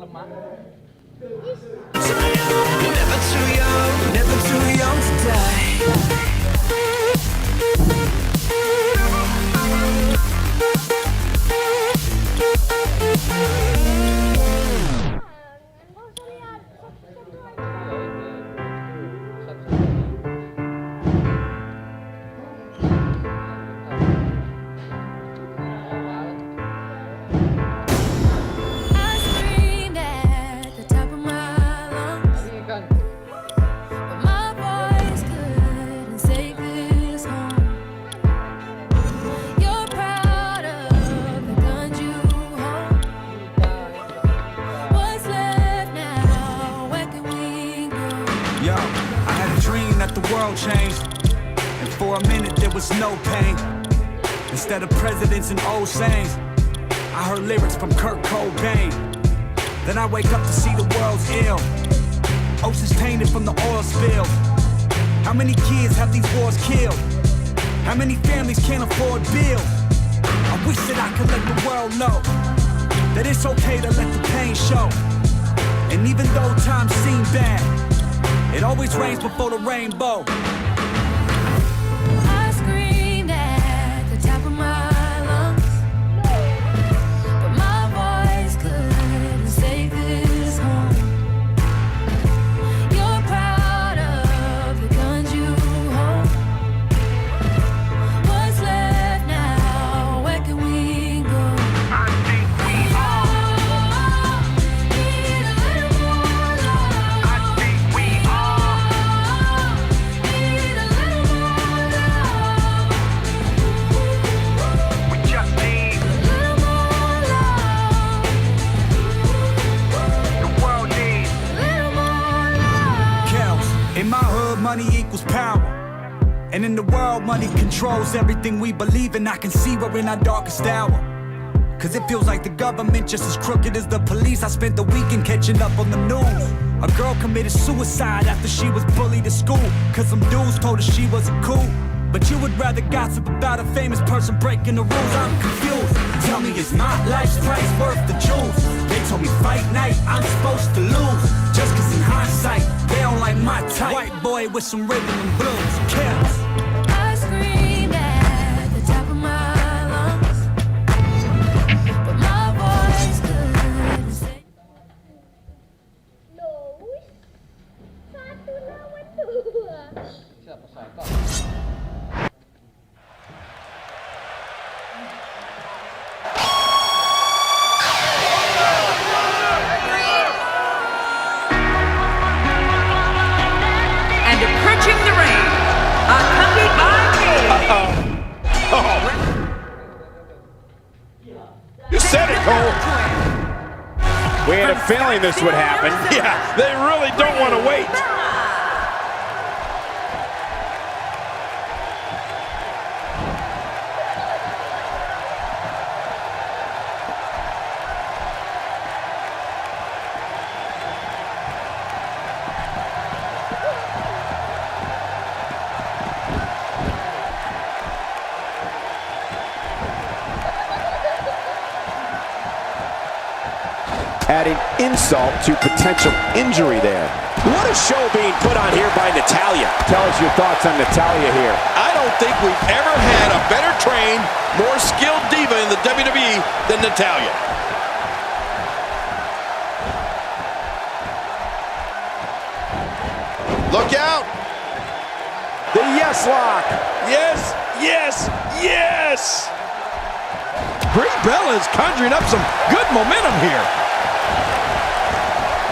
lemak. Never too young to die. Yo, I had a dream that the world changed, and for a minute there was no pain. Instead of presidents and old sayings, I heard lyrics from Kurt Cobain. Then I wake up to see the world's ill, oceans tainted from the oil spill. How many kids have these wars killed? How many families can't afford bills? I wish that I could let the world know that it's okay to let the pain show. And even though times seem bad, it always rains before the rainbow. I screamed at the top of my lungs, but my voice couldn't save this home. You're proud of the guns you hold. What's left now? Where can we go? I think we all Need a little more love. I think we all Need a little more love. we just need Little more love. the world needs. Little more love. Kells, in my hood, money equals power. And in the world, money controls everything we believe in. I can see we're in our darkest hour. Cause it feels like the government just as crooked as the police. I spent the weekend catching up on the news. A girl committed suicide after she was bullied at school, cause some dudes told her she wasn't cool. But you would rather gossip about a famous person breaking the rules. I'm confused. Tell me, is my life's price worth the jewels? They told me fight night, I'm supposed to lose. Just cause in hindsight, they don't like my type. White boy with some rhythm and blues. Kells. I screamed at the top of my lungs, but my voice couldn't say. Lois, satu lawan dua. Siapa sangka? And approaching the ring, accompanied by You said it, Cole. We had a feeling this would happen. Yeah, they really don't want to wait. Adding insult to potential injury there. What a show being put on here by Natalya. Tell us your thoughts on Natalya here. I don't think we've ever had a better trained, more skilled diva in the WWE than Natalya. Look out! The yes lock. Yes, yes, yes! Brie Bella is conjuring up some good momentum here.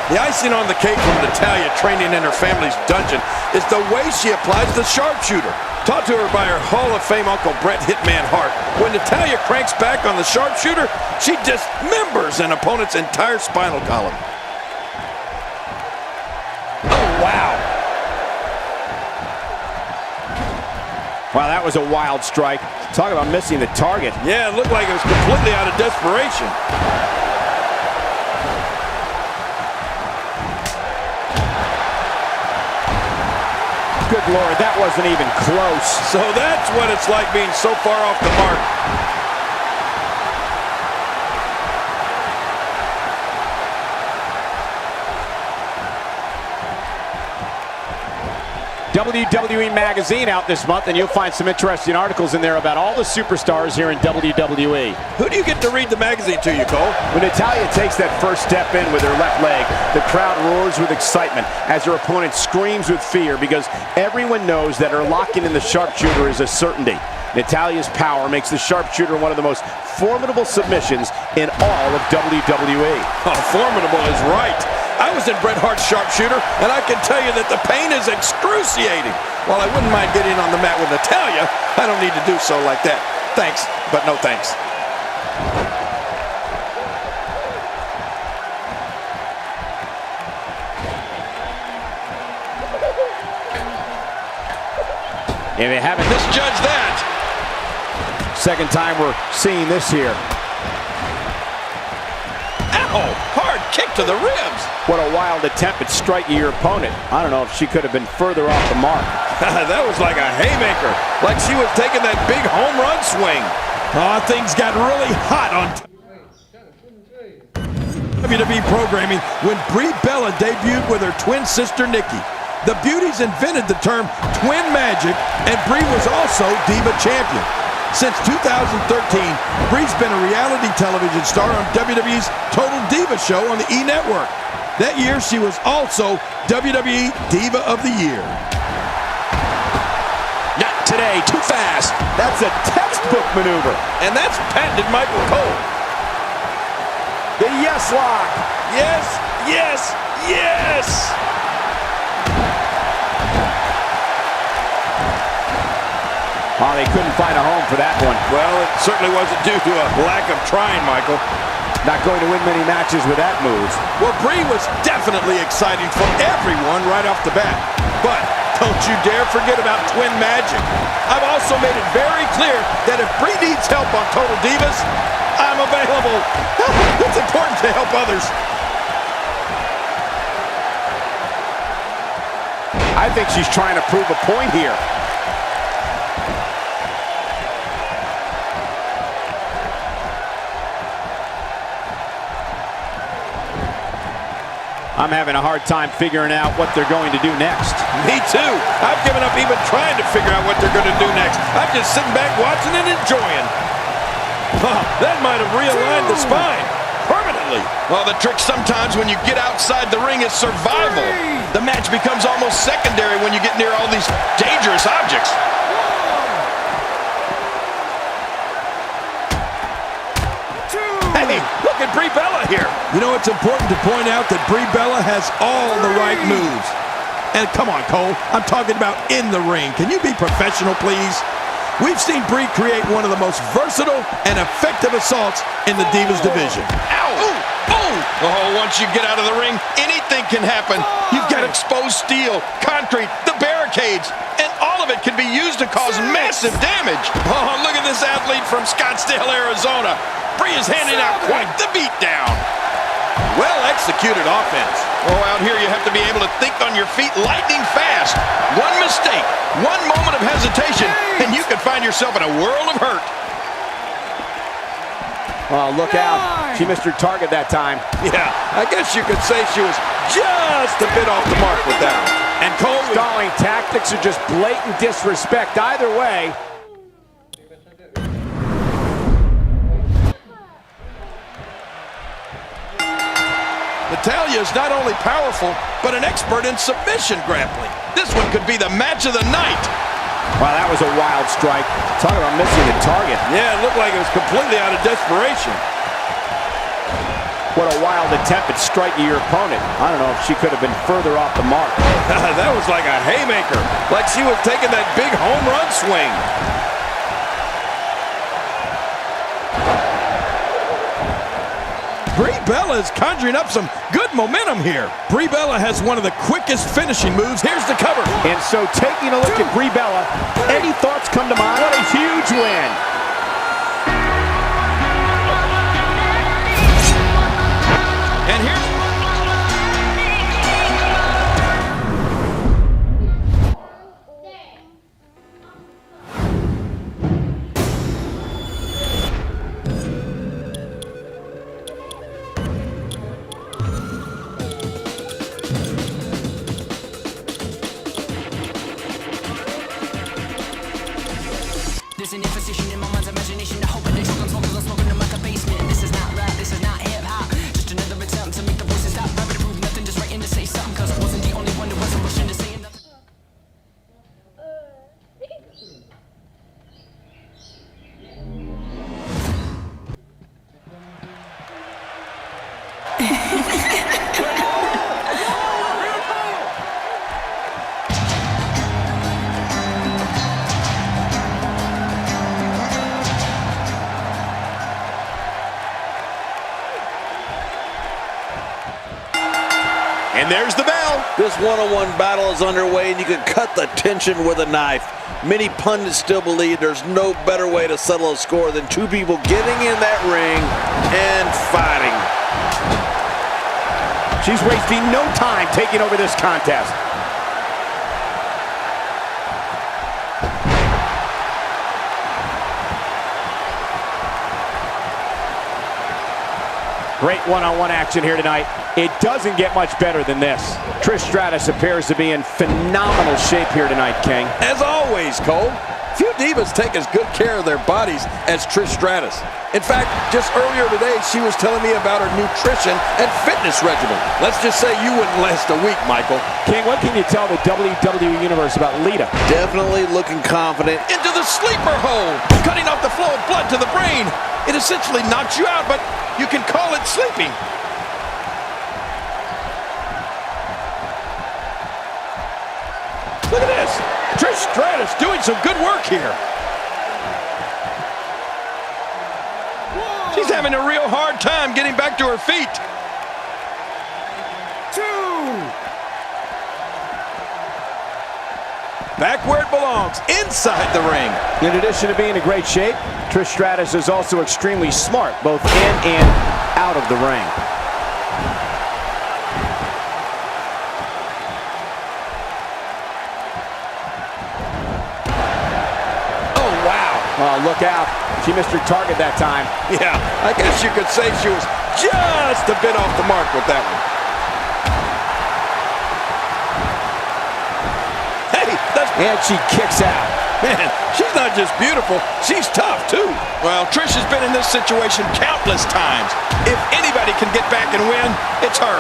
The icing on the cake from Natalya training in her family's dungeon is the way she applies the sharpshooter. Taught to her by her Hall of Fame uncle Bret Hitman Hart. When Natalya cranks back on the sharpshooter, she dismembers an opponent's entire spinal column. Oh, wow. Wow, that was a wild strike. Talk about missing the target. Yeah, it looked like it was completely out of desperation. Good Lord, that wasn't even close. So that's what it's like being so far off the mark. WWE Magazine out this month, and you'll find some interesting articles in there about all the superstars here in WWE. Who do you get to read the magazine to you, Cole? When Natalya takes that first step in with her left leg, the crowd roars with excitement as her opponent screams with fear because everyone knows that her locking in the sharpshooter is a certainty. Natalya's power makes the sharpshooter one of the most formidable submissions in all of WWE. Oh, formidable is right. I was in Bret Hart's sharpshooter, and I can tell you that the pain is excruciating. While I wouldn't mind getting on the mat with Natalya, I don't need to do so like that. Thanks, but no thanks. And they haven't misjudged that. Second time we're seeing this here. Ow! Hard kick to the ribs. What a wild attempt at striking your opponent. I don't know if she could have been further off the mark. That was like a haymaker, like she was taking that big home run swing. Oh, things got really hot on WWE programming when Brie Bella debuted with her twin sister Nikki. The Beauties invented the term twin magic, and Brie was also Diva Champion. Since 2013, Brie's been a reality television star on WWE's Total Diva show on the E! Network. That year, she was also WWE Diva of the Year. Not today, too fast. That's a textbook maneuver. And that's patented Michael Cole. The yes lock. Yes, yes, yes! Oh, they couldn't find a home for that one. Well, it certainly wasn't due to a lack of trying, Michael. Not going to win many matches with that move. Well, Brie was definitely exciting for everyone right off the bat. But don't you dare forget about twin magic. I've also made it very clear that if Brie needs help on Total Divas, I'm available. It's important to help others. I think she's trying to prove a point here. I'm having a hard time figuring out what they're going to do next. Me too. I've given up even trying to figure out what they're going to do next. I'm just sitting back watching and enjoying. That might have realigned the spine permanently. Well, the trick sometimes when you get outside the ring is survival. The match becomes almost secondary when you get near all these dangerous objects. Hey, look at Brie Bella here. You know, it's important to point out that Brie Bella has all the right moves. And come on, Cole, I'm talking about in the ring. Can you be professional, please? We've seen Brie create one of the most versatile and effective assaults in the Divas division. Ow! Ooh! Ooh! Oh, once you get out of the ring, anything can happen. You've got exposed steel, concrete, the barricades, and all of it can be used to cause massive damage. Oh, look at this athlete from Scottsdale, Arizona. Brie is handing out quite the beatdown. Well-executed offense. Oh, out here you have to be able to think on your feet lightning fast. One mistake, one moment of hesitation, and you could find yourself in a world of hurt. Oh, look out. She missed her target that time. Yeah, I guess you could say she was just a bit off the mark with that. And Cole, Stalling tactics are just blatant disrespect. Either way. Natalya is not only powerful, but an expert in submission grappling. This one could be the match of the night. Wow, that was a wild strike. Talk about missing the target. Yeah, it looked like it was completely out of desperation. What a wild attempt at striking your opponent. I don't know if she could have been further off the mark. That was like a haymaker, like she was taking that big home run swing. Brie Bella is conjuring up some good momentum here. Brie Bella has one of the quickest finishing moves. Here's the cover. And so taking a look at Brie Bella, any thoughts come to mind? What a huge win. And here's... And there's the bell. This one-on-one battle is underway, and you can cut the tension with a knife. Many pundits still believe there's no better way to settle a score than two people getting in that ring and fighting. She's wasting no time taking over this contest. Great one-on-one action here tonight. It doesn't get much better than this. Trish Stratus appears to be in phenomenal shape here tonight, King. As always, Cole, few divas take as good care of their bodies as Trish Stratus. In fact, just earlier today, she was telling me about her nutrition and fitness regimen. Let's just say you wouldn't last a week, Michael. King, what can you tell the WWE Universe about Lita? Definitely looking confident. Into the sleeper hole, cutting off the flow of blood to the brain. It essentially knocks you out, but you can call it sleeping. Look at this. Trish Stratus doing some good work here. She's having a real hard time getting back to her feet. 2. Back where it belongs, inside the ring. In addition to being in great shape, Trish Stratus is also extremely smart, both in and out of the ring. Oh, wow. Oh, look out. She missed her target that time. Yeah, I guess you could say she was just a bit off the mark with that one. Hey, that's... And she kicks out. Man, she's not just beautiful, she's tough, too. Well, Trish has been in this situation countless times. If anybody can get back and win, it's her.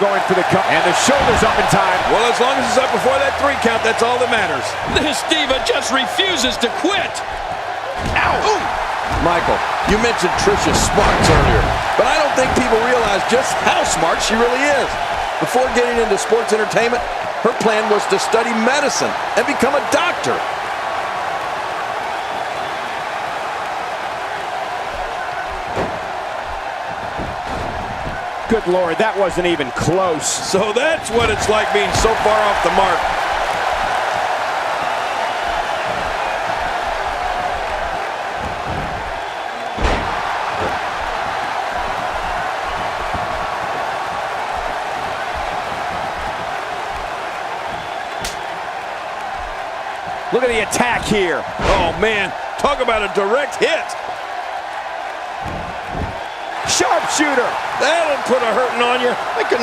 Going for the cut. And the shoulder's up in time. Well, as long as it's up before that 3 count, that's all that matters. This diva just refuses to quit. Ow! Ooh. Michael, you mentioned Trish's smarts earlier, but I don't think people realize just how smart she really is. Before getting into sports entertainment, her plan was to study medicine and become a doctor. Good Lord, that wasn't even close. So that's what it's like being so far off the mark. Look at the attack here. Oh, man, talk about a direct hit. Sharpshooter. That'll put a hurting on you.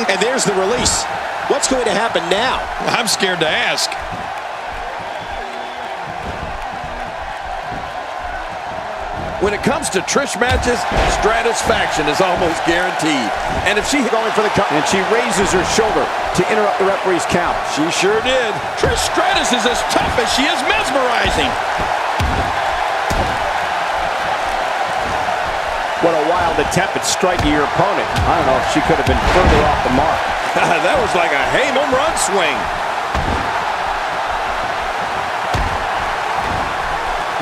And there's the release. What's going to happen now? I'm scared to ask. When it comes to Trish matches, stratisfaction is almost guaranteed. And if she's Going for the cut. And she raises her shoulder to interrupt the referee's count. She sure did. Trish Stratus is as tough as she is mesmerizing. What a wild attempt at striking your opponent. I don't know if she could have been further off the mark. That was like a home run swing.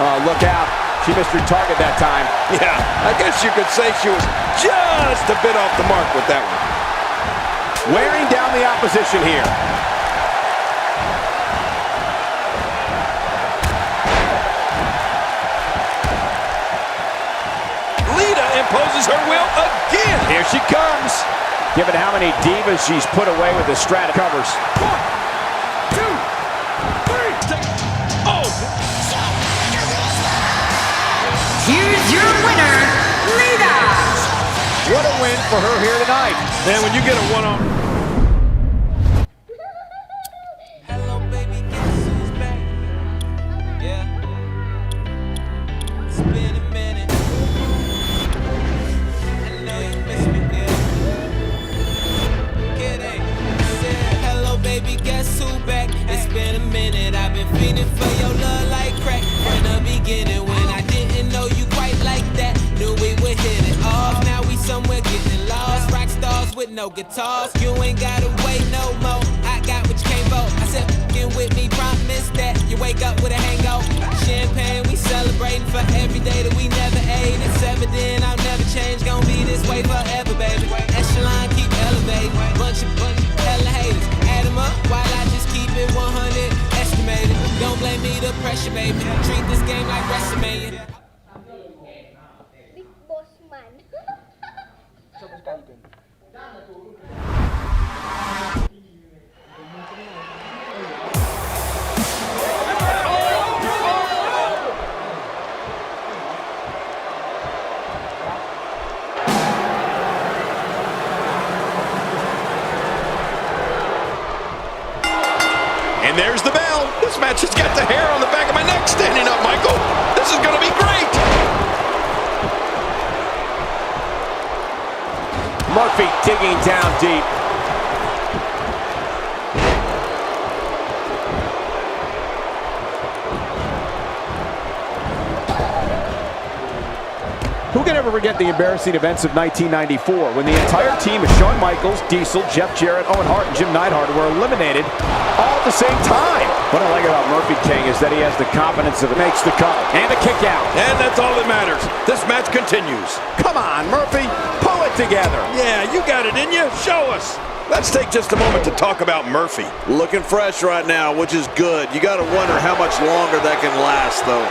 Oh, look out. She missed her target that time. Yeah, I guess you could say she was just a bit off the mark with that one. Wearing down the opposition here. Lita imposes her will again. Here she comes. Given how many divas she's put away with the Stratus covers. 1, 2, 3. Oh, Here's your winner, Lita. What a win for her here tonight. man, when you get a one-on... Hello, baby, guess who's back? Yeah. It's been a minute. I know you miss me, yeah. Kidding. Said, hello, baby, guess who back? It's been a minute. I've been feeding for your love like crack from the beginning when I didn't know you quite like that. Knew we would hit it off. Now we somewhere getting lost. Rock with no guitars. You ain't gotta wait no more. I got what you came for. I said, fucking with me, promise that you wake up with a hangover. Champagne, we celebrating for every day that we never ate. It's evident I'll never change. Gonna be this way forever, baby. Echelon keep elevating. Bunch of hella haters. Add 'em up while I just keep it 100 estimated. Don't blame me, the pressure, baby. Treat this game like WrestleMania. Big Boss Man. And there's the bell. This match has got the hair on the back of my neck standing up, Michael. This is going to be great. Murphy digging down deep. Who can ever forget the embarrassing events of 1994 when the entire team of Shawn Michaels, Diesel, Jeff Jarrett, Owen Hart, and Jim Neidhart were eliminated all at the same time? What I like about Murphy King is that he has the confidence of it. Makes the cover and a kick out. And that's all that matters. This match continues. Come on, Murphy, pull it together. Yeah, you got it in you. Show us. Let's take just a moment to talk about Murphy. Looking fresh right now, which is good. You got to wonder how much longer that can last, though.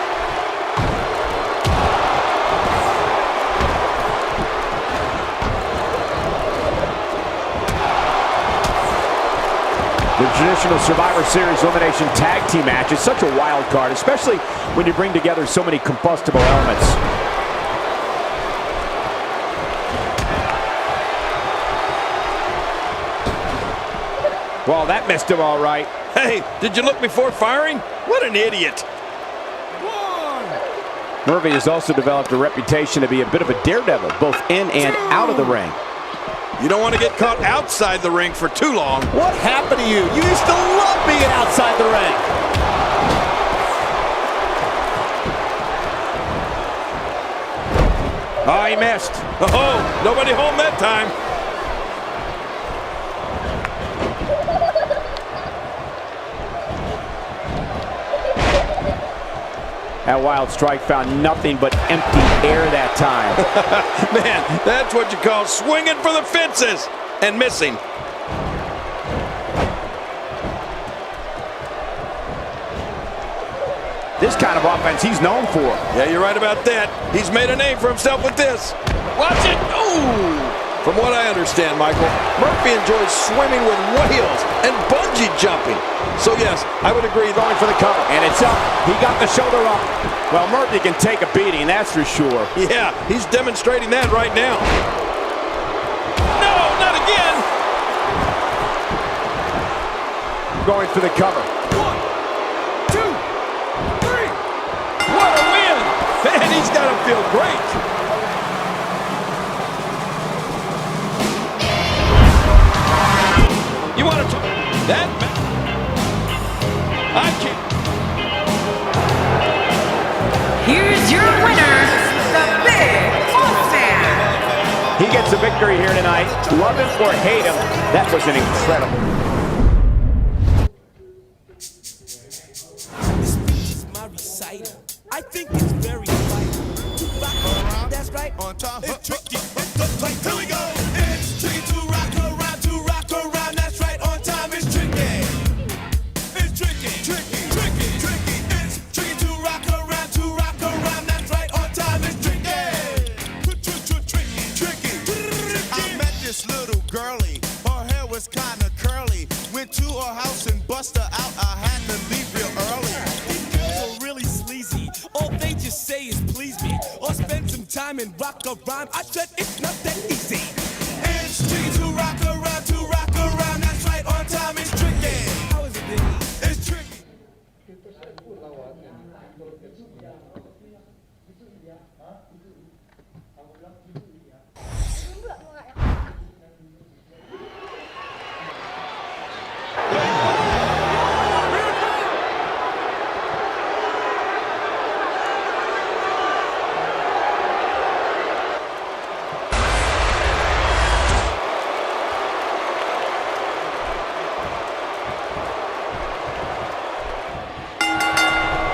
The traditional Survivor Series Elimination Tag Team match is such a wild card, especially when you bring together so many combustible elements. Well, that missed him all right. Hey, did you look before firing? What an idiot. Murphy has also developed a reputation to be a bit of a daredevil, both in and out of the ring. You don't want to get caught outside the ring for too long. What happened to you? You used to love being outside the ring. Oh, he missed. Oh, nobody home that time. That wild strike found nothing but empty air that time. Man, that's what you call swinging for the fences and missing. This kind of offense he's known for. Yeah, you're right about that. He's made a name for himself with this. Watch it. Ooh. From what I understand, Michael, Murphy enjoys swimming with whales and bungee jumping. So yes, I would agree going for the cover. And it's up. He got the shoulder up. Well, Murphy can take a beating, that's for sure. Yeah, he's demonstrating that right now. No, not again. Going for the cover. 1, 2, 3. What a win. Man, he's got to feel great. You want to talk that? I can't. Here's your winner, the Big Boss Man. He gets a victory here tonight. Love him or hate him, that was an incredible. This is my recital. I think it's very vital. That's right. On top. It's tricky. It's like, here we go. It's tricky to rock around, to rock around. That's right. On time. It's tricky. It's tricky. Tricky. Tricky. Tricky. It's tricky to rock around, to rock around. That's right. On time. It's tricky. Tricky. Tricky. I met this little girlie. Her hair was kind of curly. Went to her house and bust her out. I had to leave real early. These girls are really sleazy. All they just say is please me or spend some time and rock a rhyme. I said it's not that easy. It's tricky to rock around, to rock around. That's right, on time. It's tricky. How is it, Biggie? It's tricky.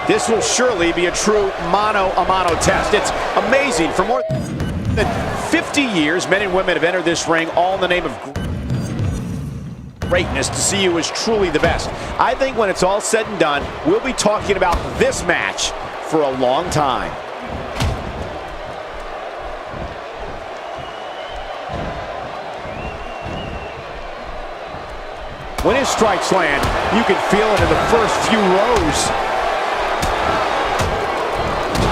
This will surely be a true mano-a-mano test. It's amazing. For more than 50 years, men and women have entered this ring all in the name of greatness to see who is truly the best. I think when it's all said and done, we'll be talking about this match for a long time. When his strikes land, you can feel it in the first few rows.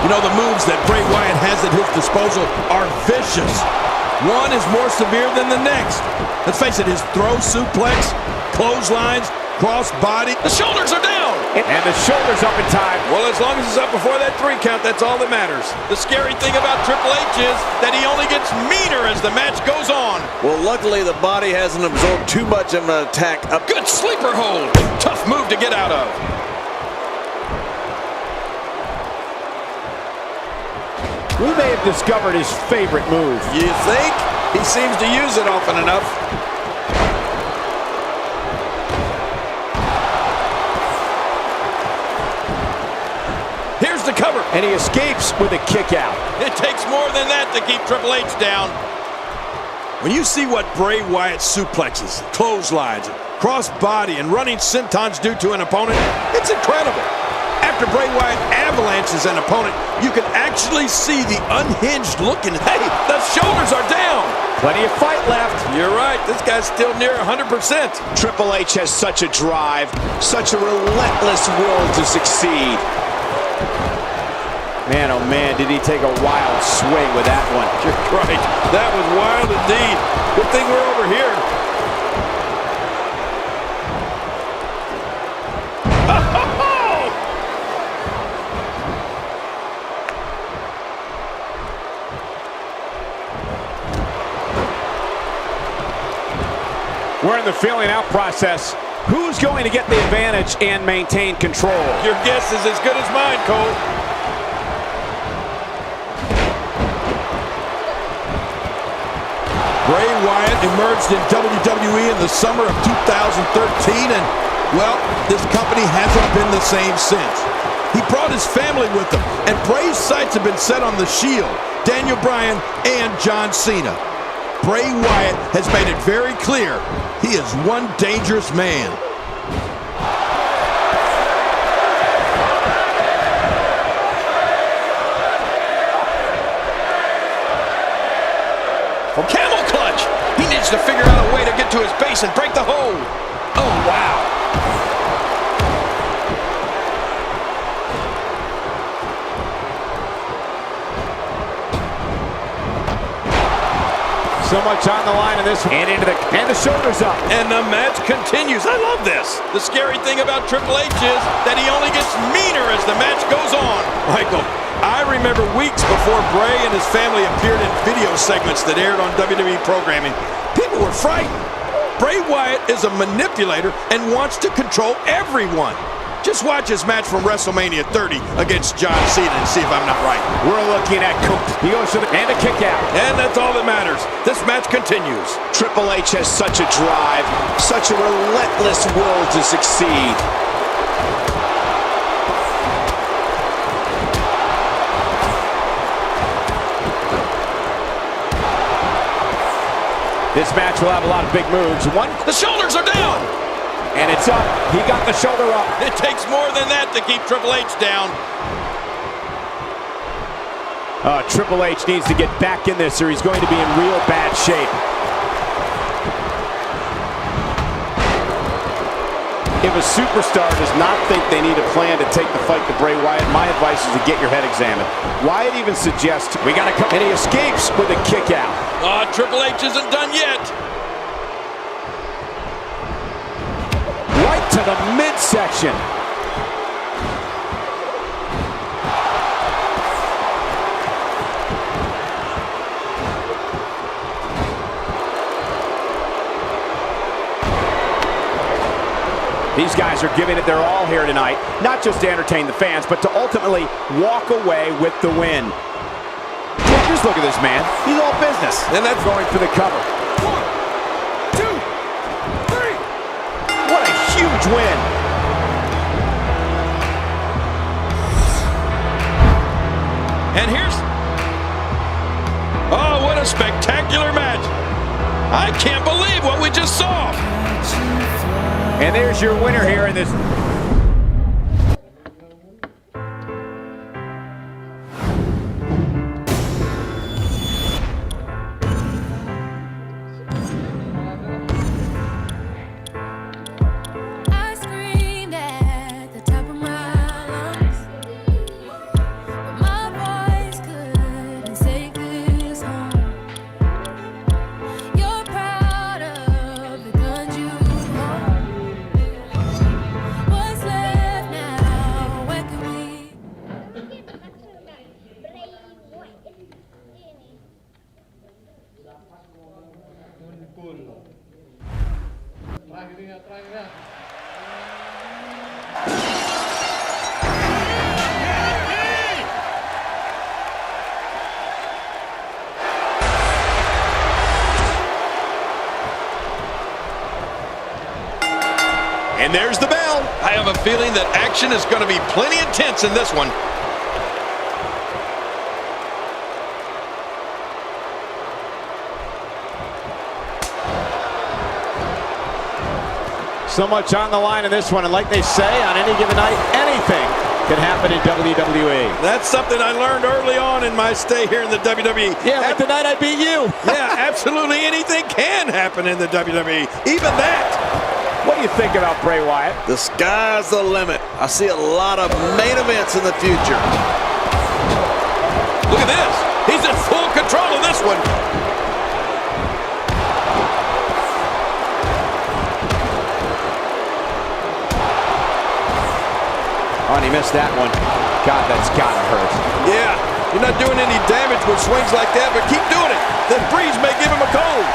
You know, the moves that Bray Wyatt has at his disposal are vicious. One is more severe than the next. Let's face it, his throw suplex, clotheslines, cross-body. The shoulders are down! And the shoulders up in time. Well, as long as it's up before that 3 count, that's all that matters. The scary thing about Triple H is that he only gets meaner as the match goes on. Well, luckily the body hasn't absorbed too much of an attack. A good sleeper hold. Tough move to get out of. We may have discovered his favorite move. You think? He seems to use it often enough. Here's the cover. And he escapes with a kick out. It takes more than that to keep Triple H down. When you see what Bray Wyatt suplexes, clotheslines, cross-body, and running sentons do to an opponent, it's incredible. After Bray Wyatt avalanches an opponent, you can actually see the unhinged look in it. Hey, the shoulders are down. Plenty of fight left. You're right, this guy's still near 100%. Triple H has such a drive, such a relentless will to succeed. Man, oh man, did he take a wild swing with that one. You're right, that was wild indeed. Good thing we're over here. We're in the feeling out process. Who's going to get the advantage and maintain control? Your guess is as good as mine, Cole. Bray Wyatt emerged in WWE in the summer of 2013, and, well, this company hasn't been the same since. He brought his family with him, and Bray's sights have been set on the Shield, Daniel Bryan, and John Cena. Bray Wyatt has made it very clear he is one dangerous man. From camel clutch, he needs to figure out a way to get to his base and break the hold. Oh, wow. So much on the line in this one. And the shoulders up. And the match continues. I love this. The scary thing about Triple H is that he only gets meaner as the match goes on. Michael, I remember weeks before Bray and his family appeared in video segments that aired on WWE programming. People were frightened. Bray Wyatt is a manipulator and wants to control everyone. Just watch his match from WrestleMania 30 against John Cena and see if I'm not right. We're looking at he goes to and a kick out. And that's all that matters. This match continues. Triple H has such a drive, such a relentless will to succeed. This match will have a lot of big moves. The shoulders are down. And it's up. He got the shoulder up. It takes more than that to keep Triple H down. Triple H needs to get back in this or he's going to be in real bad shape. If a superstar does not think they need a plan to take the fight to Bray Wyatt, my advice is to get your head examined. Wyatt even suggests we got to come, and he escapes with a kick out. Triple H isn't done yet. Right to the midsection. These guys are giving it their all here tonight, not just to entertain the fans, but to ultimately walk away with the win. Just look at this man. He's all business. And that's going for the cover. 1, 2, 3. What a huge win. I can't believe what we just saw. And there's your winner here in this. I screamed at the top of my lungs, but my voice couldn't take this home. You're proud of the guns you hold. What's left now? Where can we? And there's the bell. I have a feeling that action is going to be plenty intense in this one. So much on the line in this one, and like they say, on any given night, anything can happen in WWE. That's something I learned early on in my stay here in the WWE. Yeah, like the night I beat you. Yeah, absolutely anything can happen in the WWE, even that. What do you think about Bray Wyatt? The sky's the limit. I see a lot of main events in the future. Look at this. He's in full control of this one. Oh, and he missed that one. God, that's gotta hurt. Yeah, you're not doing any damage with swings like that, but keep doing it. The breeze may give him a cold.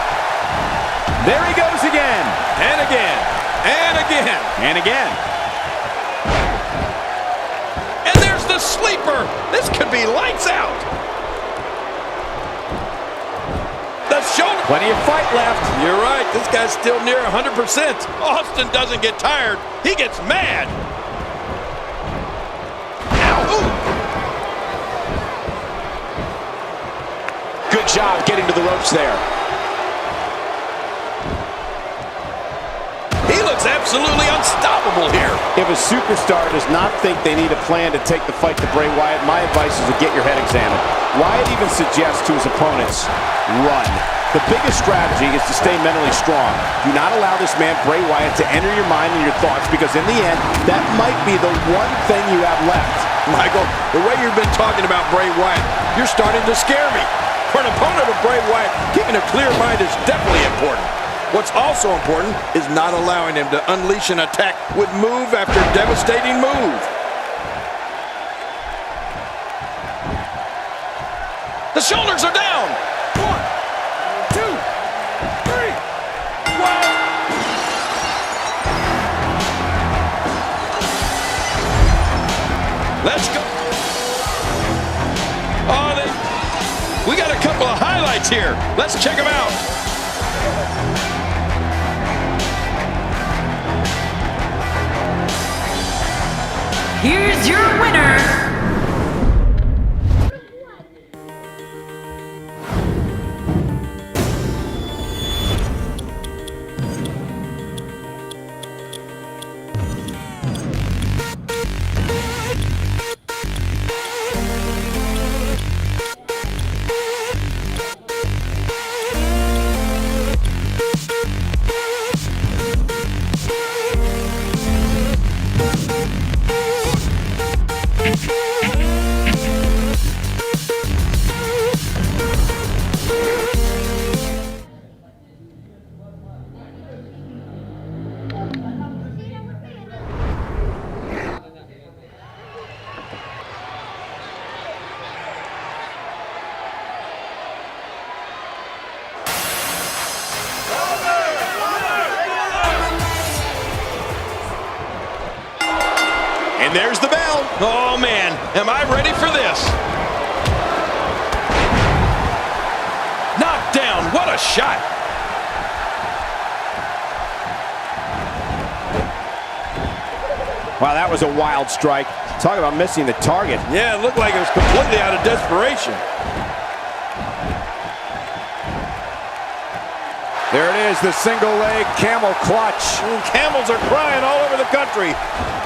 There he goes again. And again. And again. And again. And there's the sleeper. This could be lights out. The shoulder. Plenty of fight left. You're right. This guy's still near 100%. Austin doesn't get tired. He gets mad. Good job getting to the ropes there. He looks absolutely unstoppable here. If a superstar does not think they need a plan to take the fight to Bray Wyatt, my advice is to get your head examined. Wyatt even suggests to his opponents, run. The biggest strategy is to stay mentally strong. Do not allow this man, Bray Wyatt, to enter your mind and your thoughts, because in the end, that might be the one thing you have left. Michael, the way you've been talking about Bray Wyatt, you're starting to scare me. For an opponent of Bray Wyatt, keeping a clear mind is definitely important. What's also important is not allowing him to unleash an attack with move after devastating move. The shoulders are down. 1, 2, 3. Let's go. Oh, we got a couple of highlights here. Let's check them out. Here's your winner, And there's the bell. Oh, man, am I ready for this? Knocked down, what a shot. Wow, that was a wild strike. Talk about missing the target. Yeah, it looked like it was completely out of desperation. There it is, the single leg camel clutch. Camels are crying all over the country.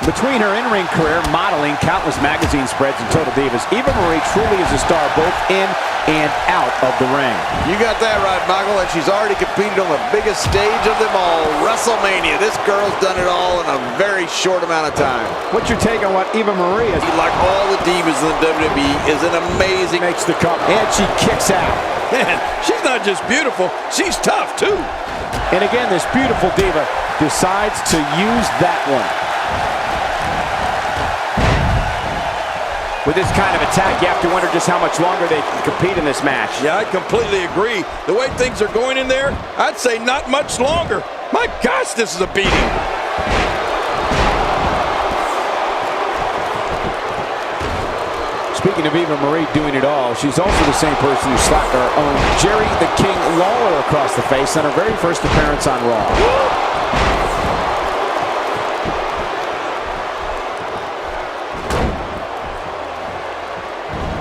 Between her in-ring career, modeling, countless magazine spreads, and Total Divas, Eva Marie truly is a star both in and out of the ring. You got that right, Michael, and she's already competed on the biggest stage of them all, WrestleMania. This girl's done it all in a very short amount of time. What's your take on what Eva Marie is? Like all the divas in the WWE, is an amazing... Makes the cover, and she kicks out. Man, she's not just beautiful, she's tough, too. And again, this beautiful diva decides to use that one. With this kind of attack, you have to wonder just how much longer they can compete in this match. Yeah, I completely agree. The way things are going in there, I'd say not much longer. My gosh, this is a beating. Speaking of Eva Marie doing it all, she's also the same person who slapped our own Jerry the King Lawler across the face on her very first appearance on Raw.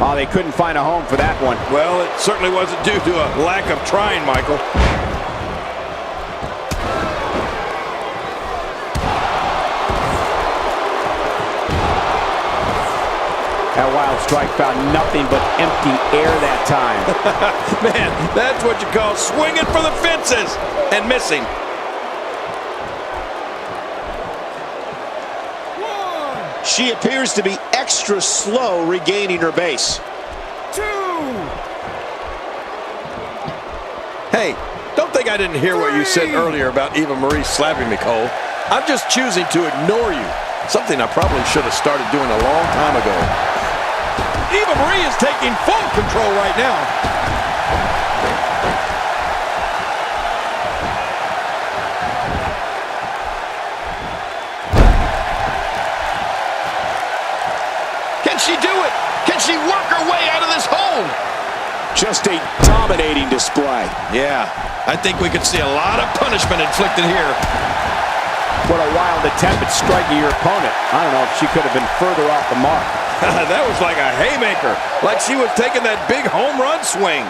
Oh, they couldn't find a home for that one. Well, it certainly wasn't due to a lack of trying, Michael. That wild strike found nothing but empty air that time. Man, that's what you call swinging for the fences and missing. She appears to be extra slow regaining her base. 2. Hey, don't think I didn't hear what you said earlier about Eva Marie slapping me, Cole. I'm just choosing to ignore you. Something I probably should have started doing a long time ago. Eva Marie is taking full control right now. Can she do it? Can she work her way out of this hole? Just a dominating display. Yeah, I think we could see a lot of punishment inflicted here. What a wild attempt at striking your opponent. I don't know if she could have been further off the mark. That was like a haymaker, like she was taking that big home run swing.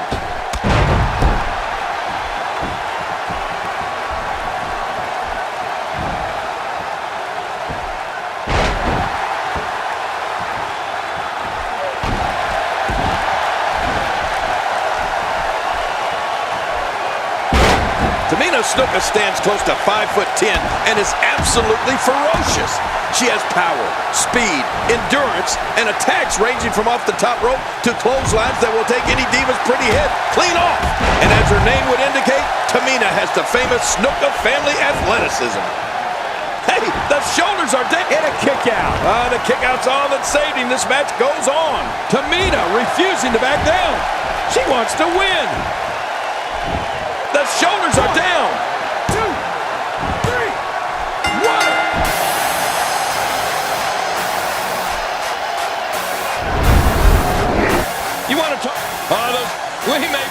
Snuka stands close to 5'10" and is absolutely ferocious. She has power, speed, endurance, and attacks ranging from off the top rope to clotheslines that will take any diva's pretty head clean off. And as her name would indicate, Tamina has the famous Snuka family athleticism. Hey, the shoulders are dead. And a kick out. The kick out's all that saved him. This match goes on. Tamina refusing to back down. She wants to win. The shoulders are down. 2, 3, 1. You want to talk? We may.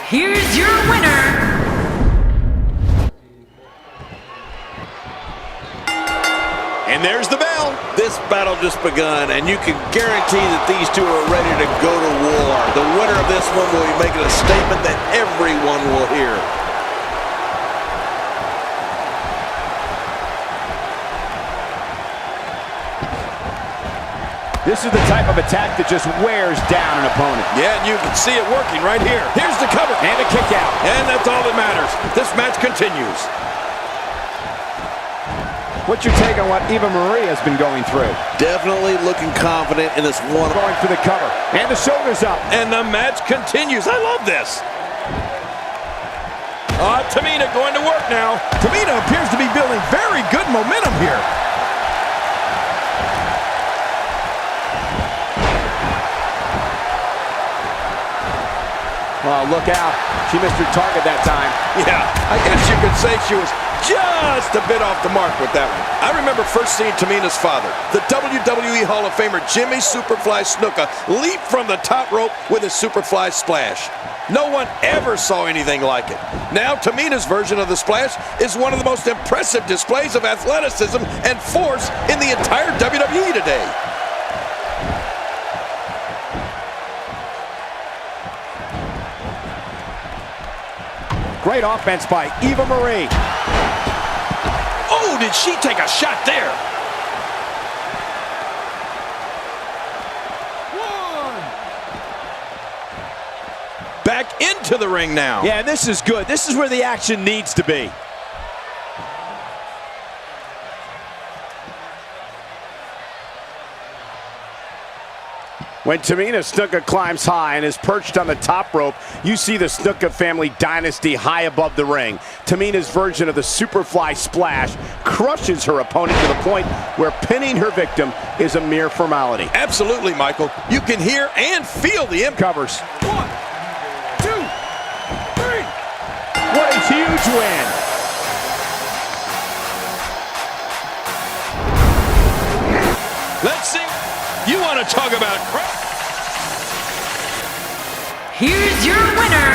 Here's your winner. And there's the bell. This battle just begun, and you can guarantee that these two are ready to go to war. The winner of this one will be making a statement that everyone will hear. This is the type of attack that just wears down an opponent. Yeah, and you can see it working right here. Here's the cover. And a kick out. And that's all that matters. This match continues. What's your take on what Eva Marie has been going through? Definitely looking confident in this one. Going for the cover. And the shoulders up. And the match continues. I love this. Tamina going to work now. Tamina appears to be building very good momentum here. Oh, look out. She missed her target that time. Yeah, I guess you could say she was just a bit off the mark with that one. I remember first seeing Tamina's father, the WWE Hall of Famer Jimmy Superfly Snuka, leap from the top rope with his Superfly Splash. No one ever saw anything like it. Now Tamina's version of the splash is one of the most impressive displays of athleticism and force in the entire WWE today. Great offense by Eva Marie. Oh, did she take a shot there? Back into the ring now. Yeah, this is good. This is where the action needs to be. When Tamina Snuka climbs high and is perched on the top rope, you see the Snuka family dynasty high above the ring. Tamina's version of the Superfly Splash crushes her opponent to the point where pinning her victim is a mere formality. Absolutely, Michael. You can hear and feel the impact. Covers. 1, 2, 3. What a huge win. Let's see. You want to talk about crap? Here's your winner,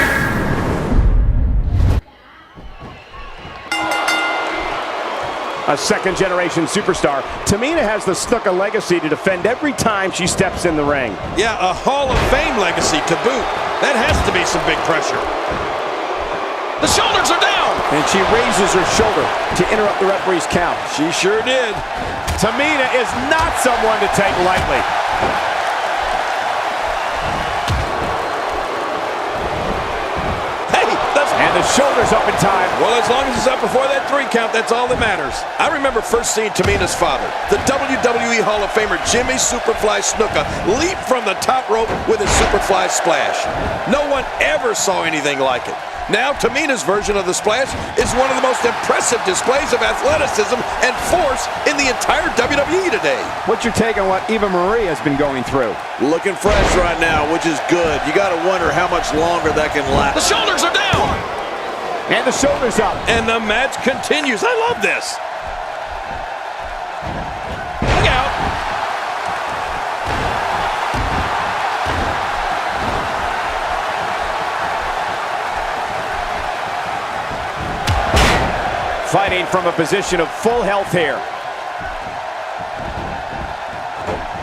a second-generation superstar, Tamina has the Snuka legacy to defend every time she steps in the ring. Yeah, a Hall of Fame legacy to boot. That has to be some big pressure. The shoulders are down. And she raises her shoulder to interrupt the referee's count. She sure did. Tamina is not someone to take lightly. And the shoulders up in time. Well, as long as it's up before that 3 count, that's all that matters. I remember first seeing Tamina's father, the WWE Hall of Famer Jimmy Superfly Snuka, leap from the top rope with his Superfly Splash. No one ever saw anything like it. Now, Tamina's version of the splash is one of the most impressive displays of athleticism and force in the entire WWE today. What's your take on what Eva Marie has been going through? Looking fresh right now, which is good. You got to wonder how much longer that can last. The shoulders are down. And the shoulders up. And the match continues. I love this. Look out. Fighting from a position of full health here.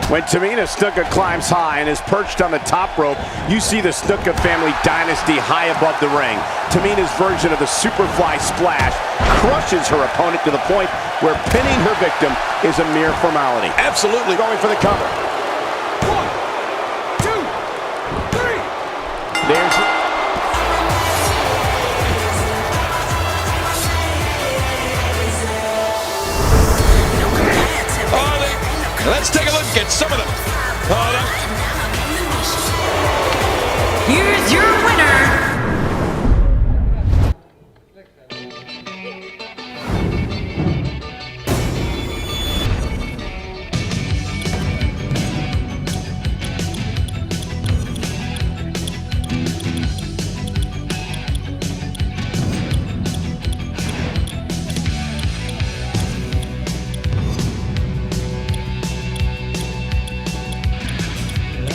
When Tamina Snuka climbs high and is perched on the top rope, you see the Snuka family dynasty high above the ring. Tamina's version of the Superfly Splash crushes her opponent to the point where pinning her victim is a mere formality. Absolutely. Going for the cover. 1, 2, 3. There's Let's take a look at some of them. here's your winner,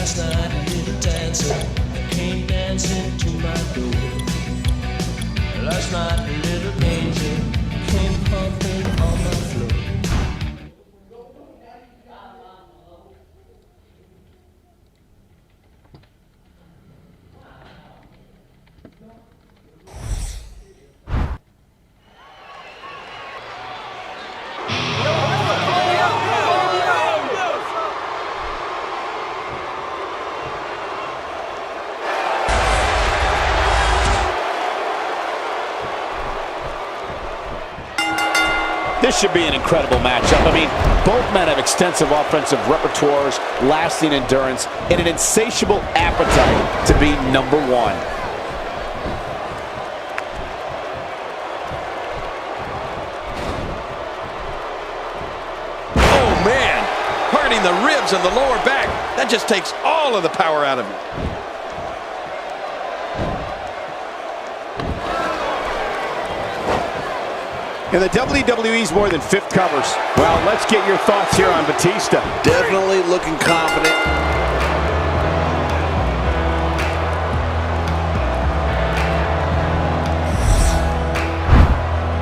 Last night a little dancer came dancing to my door. Last night a little angel came pumping on my floor. This should be an incredible matchup. I mean, both men have extensive offensive repertoires, lasting endurance, and an insatiable appetite to be number one. Oh, man. Hurting the ribs and the lower back. That just takes all of the power out of it. And the WWE's more than 5th covers. Well, let's get your thoughts here on Batista. Definitely looking confident.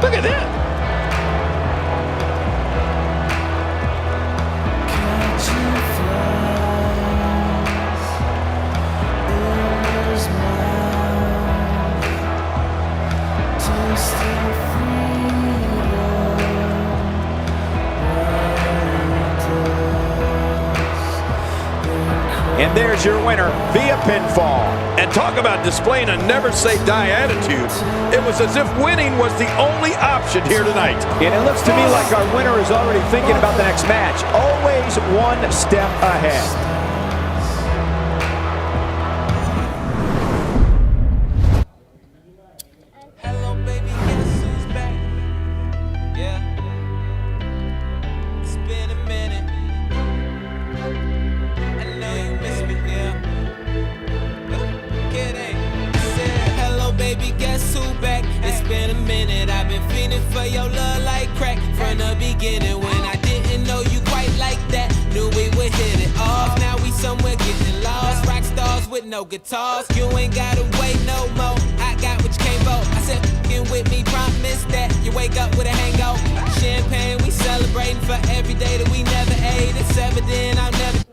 Look at that. And there's your winner via pinfall. And talk about displaying a never-say-die attitude. It was as if winning was the only option here tonight. And it looks to me like our winner is already thinking about the next match. Always one step ahead. Hello, baby, guess who's back? Yeah. It's been a minute. I know you miss me, yeah. Kidding. I said, hello, baby, guess who back? It's been a minute. I've been feeling for your love like crack from the beginning. When I didn't know you quite like that, knew we would hit it off. Now we somewhere getting lost. Rock stars with no guitars. You ain't gotta wait no more. I got what you came for. I said, f***ing with me, promise that you wake up with a hangover. Champagne, we celebrating for every day that we never ate. It's evident I'll never.